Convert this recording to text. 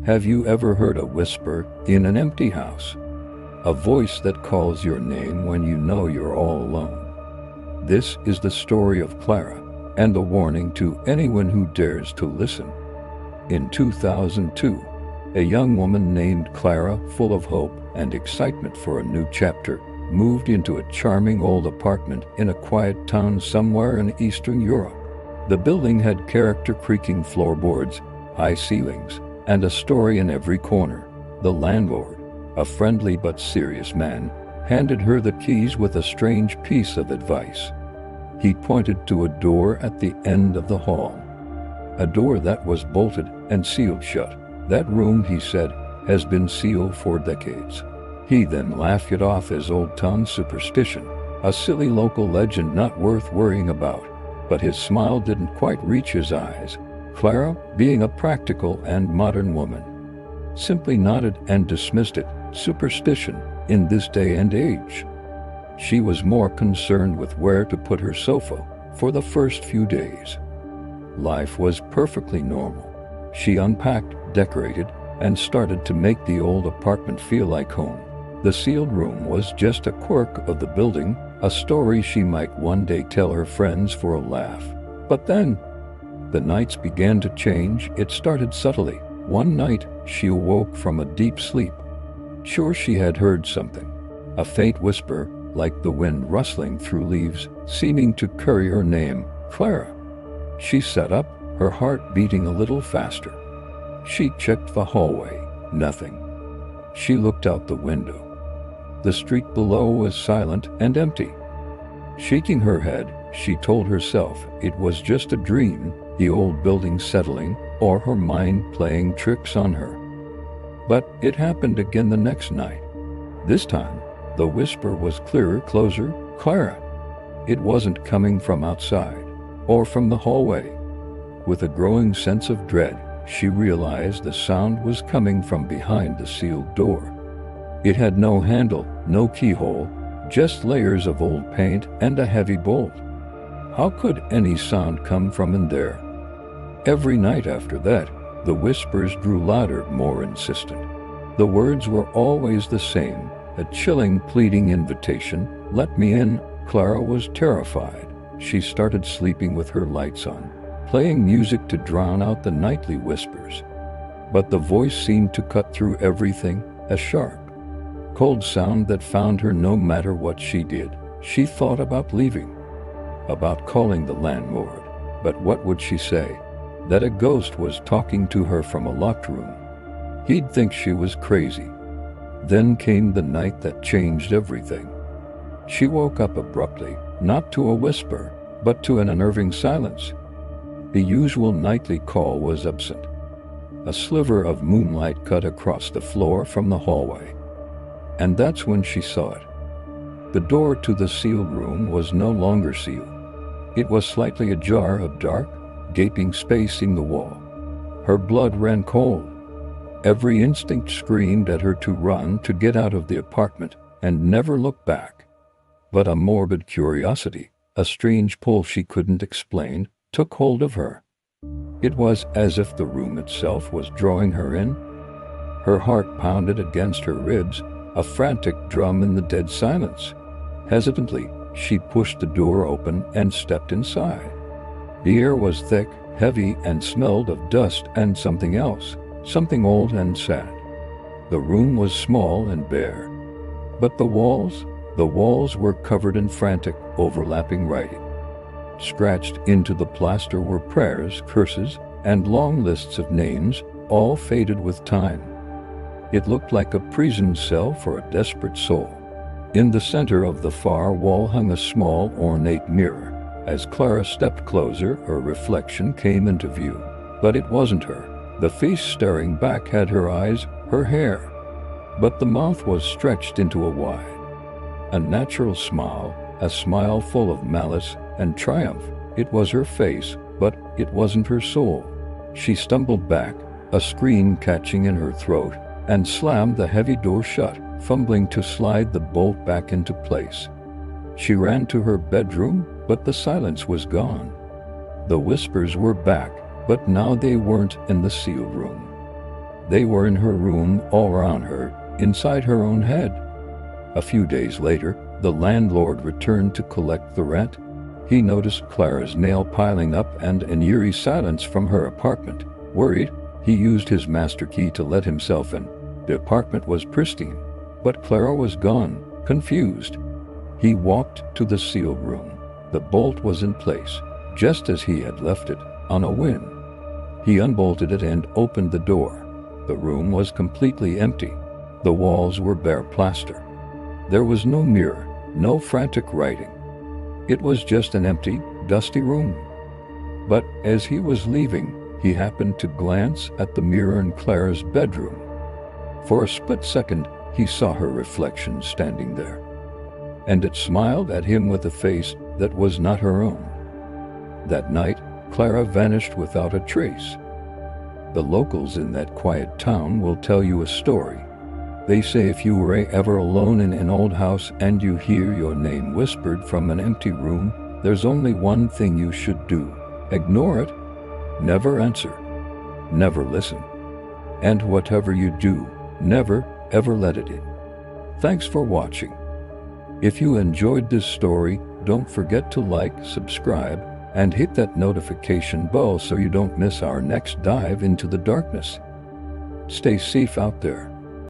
Have you ever heard a whisper in an empty house? A voice that calls your name when you know you're all alone. This is the story of Clara, and a warning to anyone who dares to listen. In 2002, a young woman named Clara, full of hope and excitement for a new chapter, moved into a charming old apartment in a quiet town somewhere in Eastern Europe. The building had character-creaking floorboards, high ceilings, and a story in every corner. The landlord, a friendly but serious man, handed her the keys with a strange piece of advice. He pointed to a door at the end of the hall. A door that was bolted and sealed shut. That room, he said, has been sealed for decades. He then laughed it off as old-time superstition, a silly local legend not worth worrying about. But his smile didn't quite reach his eyes. Clara, being a practical and modern woman, simply nodded and dismissed it. Superstition in this day and age. She was more concerned with where to put her sofa for the first few days. Life was perfectly normal. She unpacked, decorated, and started to make the old apartment feel like home. The sealed room was just a quirk of the building, a story she might one day tell her friends for a laugh. But then, the nights began to change. It started subtly. One night, she awoke from a deep sleep. Sure, she had heard something. A faint whisper, like the wind rustling through leaves, seeming to carry her name, Clara. She sat up, her heart beating a little faster. She checked the hallway. Nothing. She looked out the window. The street below was silent and empty. Shaking her head, she told herself it was just a dream, the old building settling, or her mind playing tricks on her. But it happened again the next night. This time, the whisper was clearer, closer, Clara. It wasn't coming from outside, or from the hallway. With a growing sense of dread, she realized the sound was coming from behind the sealed door. It had no handle, no keyhole, just layers of old paint and a heavy bolt. How could any sound come from in there? Every night after that, the whispers grew louder, more insistent. The words were always the same, a chilling, pleading invitation. Let me in. Clara was terrified. She started sleeping with her lights on, playing music to drown out the nightly whispers. But the voice seemed to cut through everything, a sharp, cold sound that found her no matter what she did. She thought about leaving, about calling the landlord. But what would she say? That a ghost was talking to her from a locked room. He'd think she was crazy. Then came the night that changed everything. She woke up abruptly, not to a whisper, but to an unnerving silence. The usual nightly call was absent. A sliver of moonlight cut across the floor from the hallway. And that's when she saw it. The door to the sealed room was no longer sealed. It was slightly ajar, a dark, gaping space in the wall. Her blood ran cold. Every instinct screamed at her to run, to get out of the apartment, and never look back. But a morbid curiosity, a strange pull she couldn't explain, took hold of her. It was as if the room itself was drawing her in. Her heart pounded against her ribs, a frantic drum in the dead silence. Hesitantly, she pushed the door open and stepped inside. The air was thick, heavy, and smelled of dust and something else, something old and sad. The room was small and bare. But the walls were covered in frantic, overlapping writing. Scratched into the plaster were prayers, curses, and long lists of names, all faded with time. It looked like a prison cell for a desperate soul. In the center of the far wall hung a small, ornate mirror. As Clara stepped closer, her reflection came into view. But it wasn't her. The face staring back had her eyes, her hair. But the mouth was stretched into a wide, unnatural smile, a smile full of malice and triumph. It was her face, but it wasn't her soul. She stumbled back, a scream catching in her throat, and slammed the heavy door shut, fumbling to slide the bolt back into place. She ran to her bedroom, but the silence was gone. The whispers were back, but now they weren't in the sealed room. They were in her room, all around her, inside her own head. A few days later, the landlord returned to collect the rent. He noticed Clara's nail piling up and an eerie silence from her apartment. Worried, he used his master key to let himself in. The apartment was pristine, but Clara was gone. Confused, he walked to the sealed room. The bolt was in place, just as he had left it, on a whim. He unbolted it and opened the door. The room was completely empty. The walls were bare plaster. There was no mirror, no frantic writing. It was just an empty, dusty room. But as he was leaving, he happened to glance at the mirror in Clara's bedroom. For a split second, he saw her reflection standing there, and it smiled at him with a face that was not her own. That night, Clara vanished without a trace. The locals in that quiet town will tell you a story. They say if you were ever alone in an old house and you hear your name whispered from an empty room, there's only one thing you should do. Ignore it. Never answer. Never listen. And whatever you do, never, ever let it in. Thanks for watching. If you enjoyed this story, don't forget to like, subscribe, and hit that notification bell so you don't miss our next dive into the darkness. Stay safe out there.